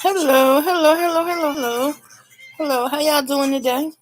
Hello. How y'all doing today?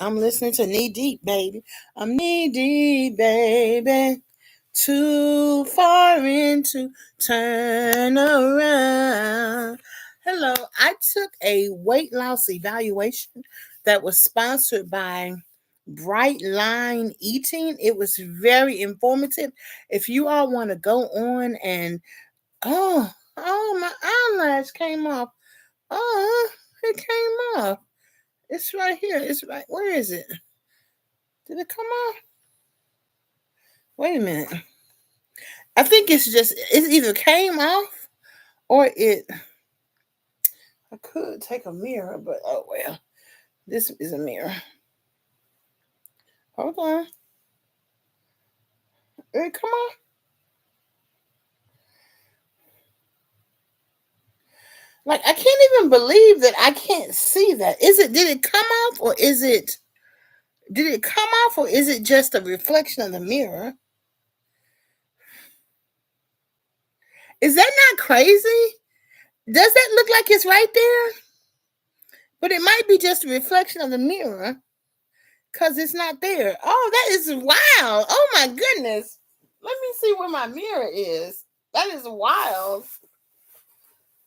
I'm listening to Knee Deep, baby. I'm knee deep, baby. Too far in to turn around. Hello. I took a weight loss evaluation that was sponsored by Bright Line Eating. It was very informative. If you all want to go on and my eyelash came off. Oh, it came off. It's right here. It's right. Where is it? Did it come off? Wait a minute. I think it either came off or it. I could take a mirror, but oh well. This is a mirror. Hold on. Did it come off? Like I can't even believe that I can't see that. Did it come off or did it come off or is it just a reflection of the mirror? Is that not crazy? Does that look like it's right there? But it might be just a reflection of the mirror because it's not there. Oh, that is wild. Oh my goodness. Let me see where my mirror is. That is wild.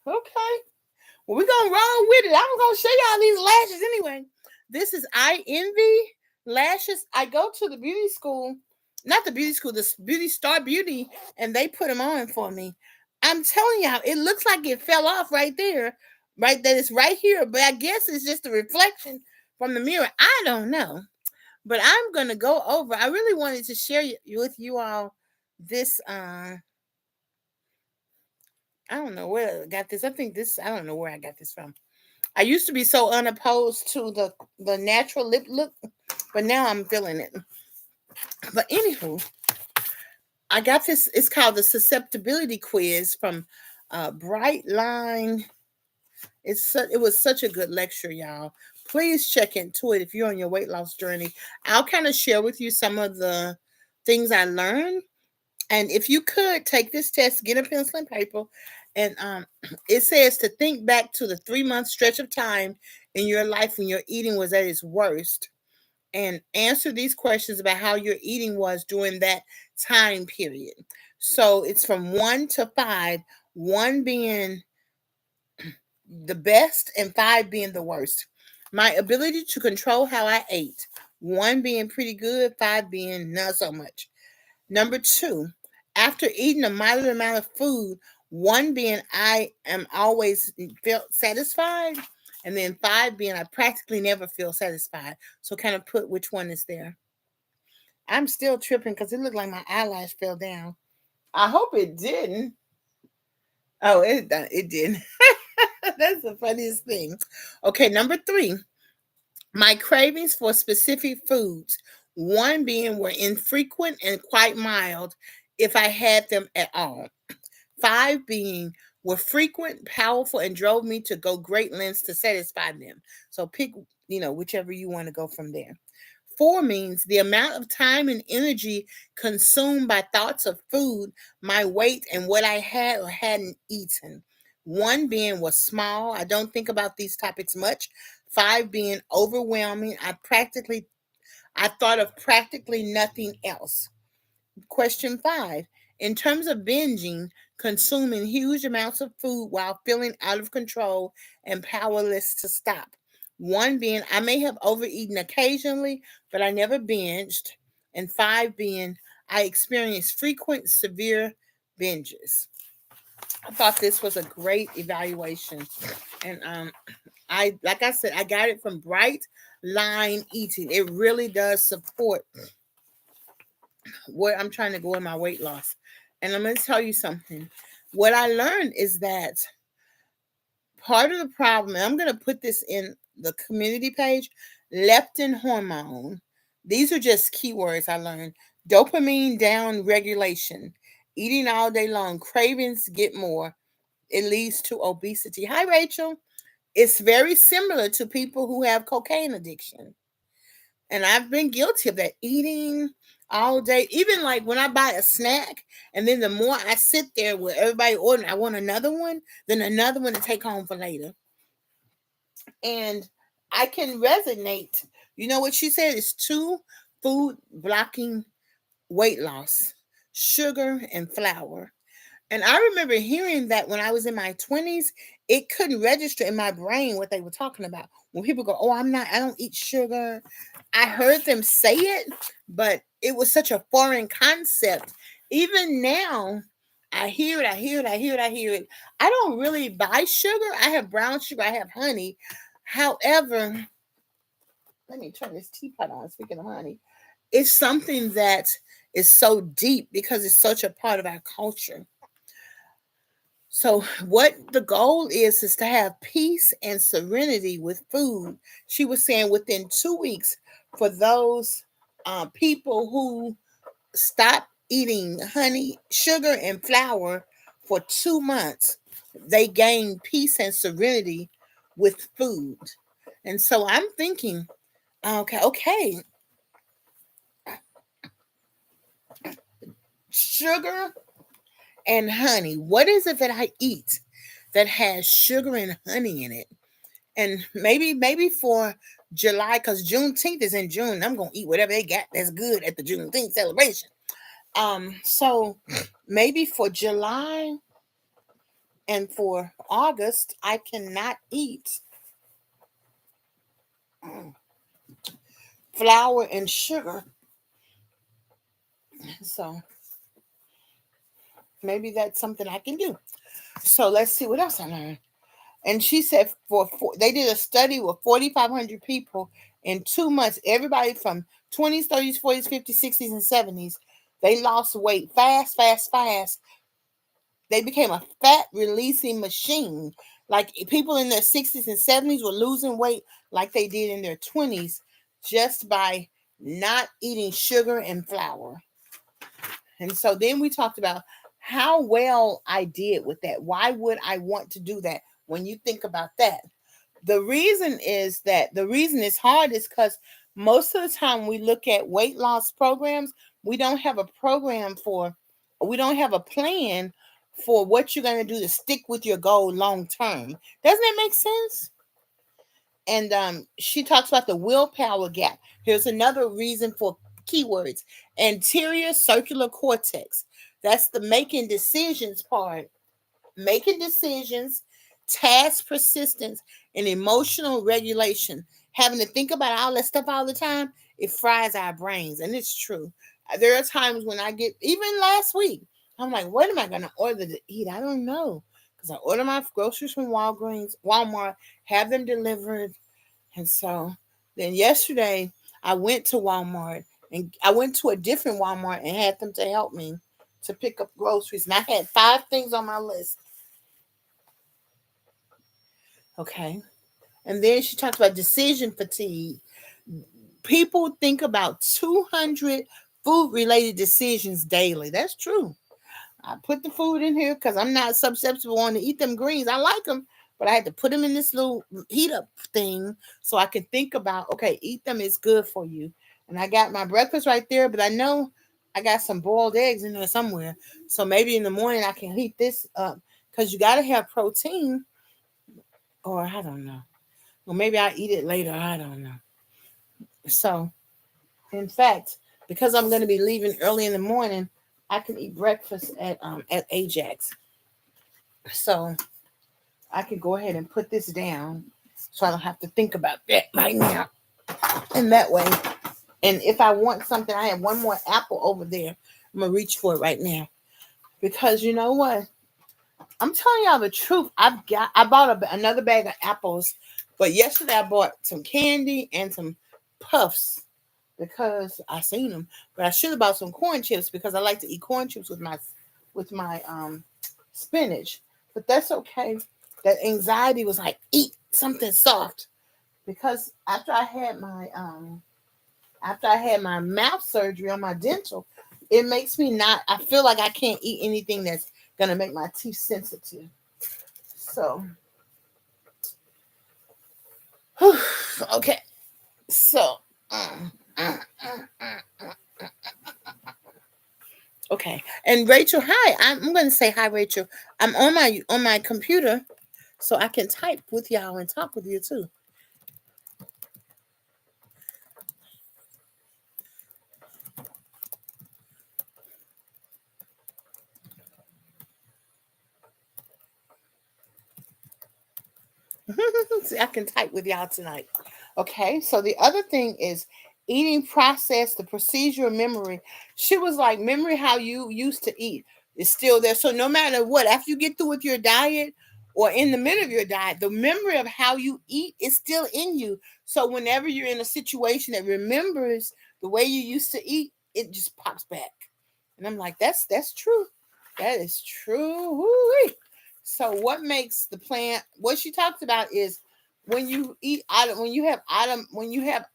Okay. Well, we're going to roll with it. I'm going to show y'all these lashes anyway. This is I Envy lashes. I go to the beauty school, not the beauty school, the Beauty Star Beauty, and they put them on for me. I'm telling y'all, it looks like it fell off right there, right? That it's right here, but I guess it's just a reflection from the mirror. I don't know, but I'm going to go over. I really wanted to share with you all this. I don't know where I got this. I don't know where I got this from. I used to be so unopposed to the natural lip look, but now I'm feeling it. But anywho, I got this. It's called the Susceptibility Quiz from Bright Line. It was such a good lecture, y'all. Please check into it if you're on your weight loss journey. I'll kind of share with you some of the things I learned. And if you could take this test, get a pencil and paper, and it says to think back to the 3-month stretch of time in your life when your eating was at its worst and answer these questions about how your eating was during that time period. So it's from 1 to 5, 1 being the best and 5 being the worst. My ability to control how I ate, 1 being pretty good, 5 being not so much. Number 2, after eating a moderate amount of food, 1 being I am always felt satisfied, and then 5 being I practically never feel satisfied. So kind of put which one is there. I'm still tripping because it looked like my eyelash fell down. I hope it didn't. Oh, it didn't. That's the funniest thing. Okay, number 3. My cravings for specific foods, 1 being were infrequent and quite mild if I had them at all. 5 being were frequent, powerful, and drove me to go great lengths to satisfy them. So pick, whichever you want to go from there. 4 means the amount of time and energy consumed by thoughts of food, my weight, and what I had or hadn't eaten. 1 being was small. I don't think about these topics much. 5 being overwhelming. I thought of practically nothing else. Question 5. In terms of binging, consuming huge amounts of food while feeling out of control and powerless to stop. 1 being I may have overeaten occasionally, but I never binged. And 5 being I experienced frequent severe binges. I thought this was a great evaluation. And like I said, I got it from Bright Line Eating. It really does support where I'm trying to go in my weight loss. And I'm going to tell you something. What I learned is that part of the problem, and I'm going to put this in the community page, leptin hormone. These are just keywords I learned. Dopamine down regulation. Eating all day long. Cravings get more. It leads to obesity. Hi, Rachel. It's very similar to people who have cocaine addiction. And I've been guilty of that, eating all day. Even like when I buy a snack, and then the more I sit there with everybody ordering, I want another one, then another one to take home for later. And I can resonate. You know what she said? It's two food blocking weight loss: sugar and flour. And I remember hearing that when I was in my 20s, it couldn't register in my brain what they were talking about. When people go, "Oh, I don't eat sugar." I heard them say it, but it was such a foreign concept. Even now, I hear it, I hear it, I hear it, I hear it. I don't really buy sugar. I have brown sugar, I have honey. However, let me turn this teapot on. Speaking of honey, it's something that is so deep because it's such a part of our culture. So, what the goal is to have peace and serenity with food. She was saying within 2 weeks, for those people who stop eating honey, sugar, and flour for 2 months, they gain peace and serenity with food. And so I'm thinking, okay, sugar and honey. What is it that I eat that has sugar and honey in it? And maybe for July, because Juneteenth is in June, I'm gonna eat whatever they got that's good at the Juneteenth celebration. So maybe for July and for August, I cannot eat flour and sugar. So maybe that's something I can do. So let's see what else I learned. And she said they did a study with 4,500 people in 2 months. Everybody from 20s, 30s, 40s, 50s, 60s, and 70s. They lost weight fast, fast, fast. They became a fat releasing machine. Like people in their 60s and 70s were losing weight like they did in their 20s just by not eating sugar and flour. And so then we talked about how well I did with that. Why would I want to do that when you think about that? The reason it's hard is because most of the time we look at weight loss programs, we don't have a we don't have a plan for what you're going to do to stick with your goal long term. Doesn't that make sense? And she talks about the willpower gap. Here's another reason for keywords: anterior circular cortex. That's the making decisions part. Making decisions, task persistence, and emotional regulation. Having to think about all that stuff all the time, it fries our brains. And it's true. There are times when I get, even last week, I'm like, what am I going to order to eat? I don't know. Because I order my groceries from Walmart, have them delivered. And so then yesterday, I went to Walmart, and I went to a different Walmart and had them to help me to pick up groceries. And I had 5 things on my list. Okay. And then she talks about decision fatigue. People think about 200 food related decisions daily. That's true. I put the food in here because I'm not susceptible on to eat them greens. I like them, but I had to put them in this little heat up thing so I can think about, okay, eat them. It's good for you. And I got my breakfast right there, but I know I got some boiled eggs in there somewhere. So maybe in the morning I can heat this up because you got to have protein, or I don't know. Or maybe I'll eat it later. I don't know. So, in fact, because I'm going to be leaving early in the morning, I can eat breakfast at Ajax. So I can go ahead and put this down, so I don't have to think about that right now. And that way, and if I want something, I have one more apple over there. I'm gonna reach for it right now, because you know what? I'm telling y'all the truth. I bought another bag of apples, but yesterday I bought some candy and some puffs because I seen them. But I should have bought some corn chips because I like to eat corn chips with my spinach. But that's okay. That anxiety was like, eat something soft, because after I had my mouth surgery on my dental, it makes me not. I feel like I can't eat anything that's gonna make my teeth sensitive. So, okay. So, Okay. And Rachel, hi. I'm going to say hi, Rachel. I'm on my computer, so I can type with y'all and talk with you too. See, I can type with y'all tonight. Okay, so the other thing is eating process, the procedure of memory. She was like, memory how you used to eat is still there. So no matter what, after you get through with your diet or in the middle of your diet, the memory of how you eat is still in you. So whenever you're in a situation that remembers the way you used to eat, it just pops back. And I'm like, that's true. That is true. Woo-wee. So what makes the plan? What she talks about is when you eat item, when you have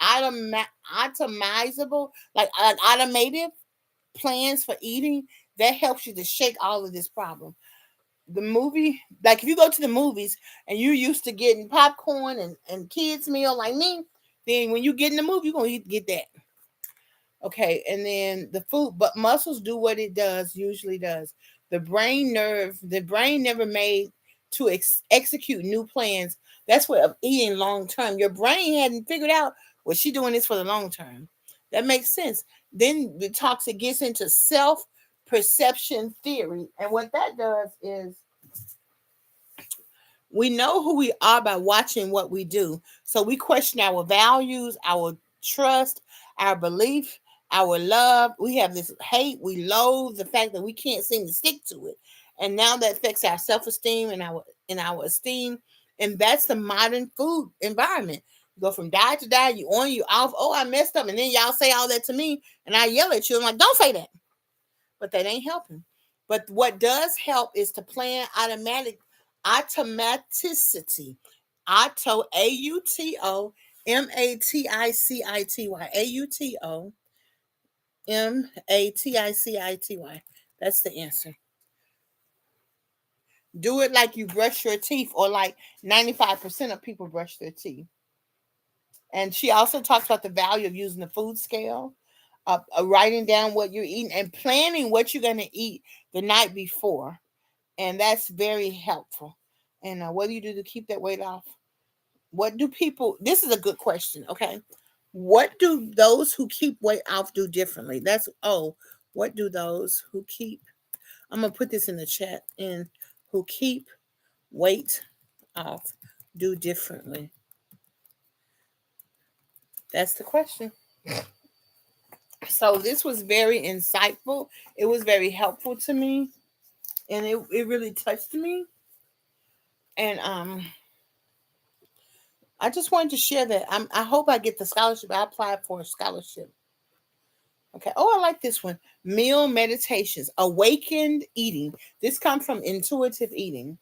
itemizable, like automated plans for eating, that helps you to shake all of this problem. The movie, like if you go to the movies and you're used to getting popcorn and kids meal like me, then when you get in the movie, you're gonna get that. Okay, and then the food, but muscles do what it usually does. The brain never made to execute new plans. That's what of eating long term. Your brain hadn't figured out what she doing this for the long term. That makes sense. Then the toxic gets into self perception theory, and what that does is we know who we are by watching what we do. So we question our values, our trust, our belief, our love. We have this hate. We loathe the fact that we can't seem to stick to it. And now that affects our self-esteem and our esteem. And that's the modern food environment. You go from diet to diet, you on, you off. Oh, I messed up. And then y'all say all that to me. And I yell at you. I'm like, don't say that. But that ain't helping. But what does help is to plan automaticity. AutoMaticity. That's the answer. Do it like you brush your teeth, or like 95% of people brush their teeth. And she also talks about the value of using the food scale, writing down what you're eating, and planning what you're going to eat the night before. And that's very helpful. And what do you do to keep that weight off? What do people? This is a good question. Okay, what do those who keep weight off do differently? What do those who keep? I'm gonna put this in the chat. And who keep weight off do differently? That's the question. So this was very insightful. It was very helpful to me, and it really touched me. And I just wanted to share that. I hope I get the scholarship. I applied for a scholarship. Okay. Oh, I like this one. Meal meditations, awakened eating. This comes from intuitive eating.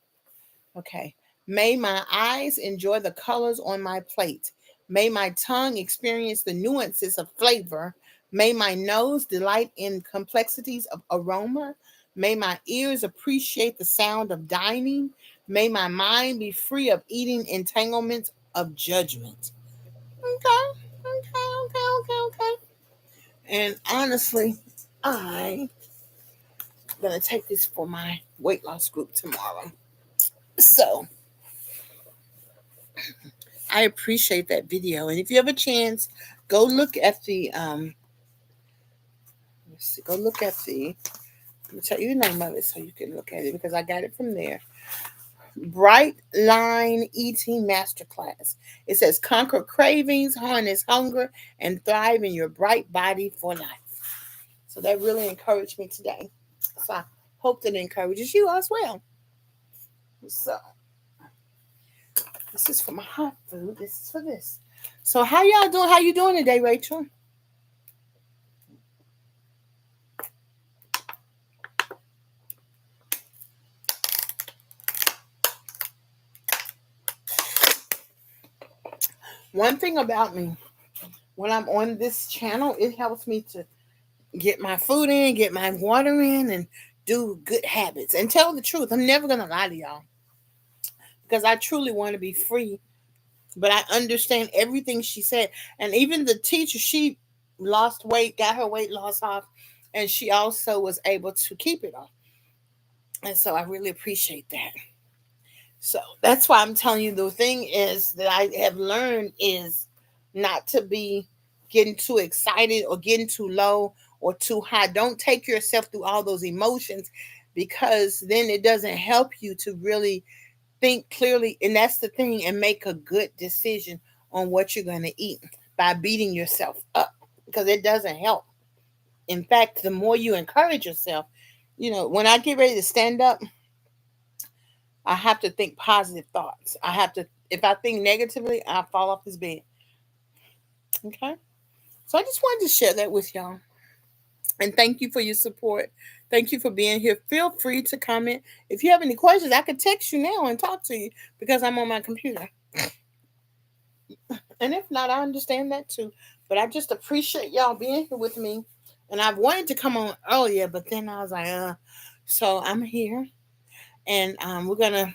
Okay. May my eyes enjoy the colors on my plate. May my tongue experience the nuances of flavor. May my nose delight in complexities of aroma. May my ears appreciate the sound of dining. May my mind be free of eating entanglements of judgment. Okay, okay. And honestly, I'm gonna take this for my weight loss group tomorrow. So I appreciate that video. And if you have a chance, go look at the let's see, go look at the let me tell you the name of it so you can look at it, because I got it from there. Bright Line Eating Masterclass. It says conquer cravings, harness hunger, and thrive in your bright body for life. So that really encouraged me today. So I hope that encourages you as well. So this is for my hot food. This is for this. So how y'all doing? How you doing today, Rachel? One thing about me, when I'm on this channel, it helps me to get my food in, get my water in, and do good habits. And tell the truth, I'm never gonna lie to y'all, because I truly want to be free. But I understand everything she said, and even the teacher, she lost weight, got her weight loss off, and she also was able to keep it off. And so I really appreciate that. So that's why I'm telling you, the thing is that I have learned is not to be getting too excited or getting too low or too high. Don't take yourself through all those emotions, because then it doesn't help you to really think clearly. And that's the thing, and make a good decision on what you're going to eat by beating yourself up, because it doesn't help. In fact, the more you encourage yourself, when I get ready to stand up, I have to think positive thoughts. I have to, if I think negatively, I fall off this bed. Okay. So I just wanted to share that with y'all. And thank you for your support. Thank you for being here. Feel free to comment. If you have any questions, I could text you now and talk to you because I'm on my computer. And if not, I understand that too. But I just appreciate y'all being here with me. And I wanted to come on earlier, but then I was like, so I'm here, and we're gonna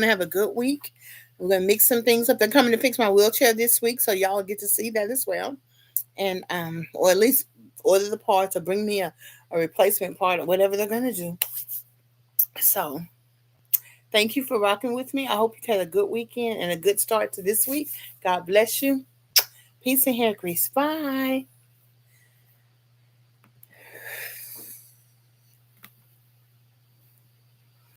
have a good week. We're gonna mix some things up. They're coming to fix my wheelchair this week, so y'all get to see that as well. And or at least order the parts or bring me a replacement part or whatever they're gonna do. So thank you for rocking with me. I hope you had a good weekend and a good start to this week. God bless you. Peace and hair grease. Bye.